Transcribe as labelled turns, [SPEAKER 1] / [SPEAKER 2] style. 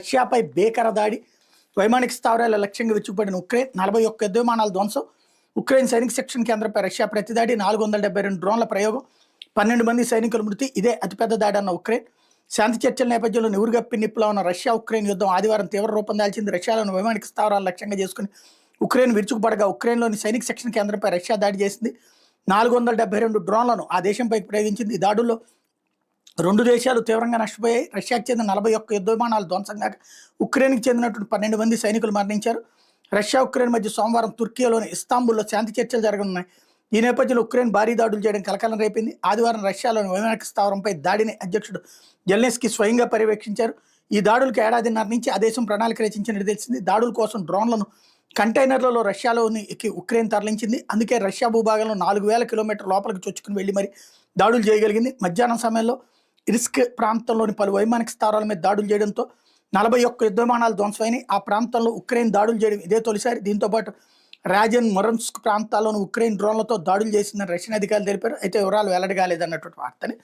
[SPEAKER 1] రష్యాపై భీకర దాడి, వైమానిక స్థావరాల లక్ష్యంగా విరుచుకుపడిన ఉక్రెయిన్, 41 యుద్ధ విమానాల ధ్వంసం, ఉక్రెయిన్ సైనిక శిక్షణ కేంద్రంపై రష్యా ప్రతిదాడి, 472 డ్రోన్ల ప్రయోగం, 12 మంది సైనికుల మృతి, ఇదే అతిపెద్ద దాడి అన్న ఉక్రెయిన్. శాంతి చర్చల నేపథ్యంలో నివురుగప్పి నిప్పులో ఉన్న రష్యా ఉక్రెయిన్ యుద్ధం ఆదివారం తీవ్ర రూపం దాల్చింది. రష్యాలోని వైమానిక స్థావరాల లక్ష్యంగా చేసుకుని ఉక్రెయిన్ విరుచుకుపడగా ఉక్రెయిన్లోని సైనిక శిక్షణ కేంద్రంపై రష్యా దాడి చేసింది. 472 డ్రోన్లను ఆ దేశంపైకి ప్రయోగించింది. ఈ దాడుల్లో 2 దేశాలు తీవ్రంగా నష్టపోయాయి. రష్యాకు చెందిన 41 యుద్ధ విమానాలు ధ్వంసంగా ఉక్రెయిన్కి చెందినటువంటి 12 మంది సైనికులు మరణించారు. రష్యా ఉక్రెయిన్ మధ్య సోమవారం తుర్కియాలోని ఇస్తాంబుల్లో శాంతి చర్చలు జరగనున్నాయి. ఈ నేపథ్యంలో ఉక్రెయిన్ భారీ దాడులు చేయడం కలకలం రేపింది. ఆదివారం రష్యాలోని వైమానిక స్థావరంపై దాడిని అధ్యక్షుడు జెలెన్స్కీ స్వయంగా పర్యవేక్షించారు. ఈ దాడులకు ఏడాదిన్నర నుంచి ఆ దేశం ప్రణాళిక రచించినట్టు తెలిసింది. దాడుల కోసం డ్రోన్లను కంటైనర్లలో రష్యాలోని ఉక్రెయిన్ తరలించింది. అందుకే రష్యా భూభాగంలో 4000 కిలోమీటర్ల లోపలికి చొచ్చుకుని వెళ్లి మరి దాడులు చేయగలిగింది. మధ్యాహ్నం సమయంలో ఇర్స్క్ ప్రాంతంలోని పలు వైమానిక స్థావరాల మీద దాడులు చేయడంతో 41 యుద్ధ విమానాలు ధ్వంసమైనాయి. ఆ ప్రాంతంలో ఉక్రెయిన్ దాడులు చేయడం ఇదే తొలిసారి. దీంతోపాటు రాజన్, మొరన్స్క్ ప్రాంతాల్లోని ఉక్రెయిన్ డ్రోన్లతో దాడులు చేసిందని రష్యన్ అధికారులు తెలిపారు. అయితే వివరాలు వెల్లడి కాలేదన్నటువంటి వార్తని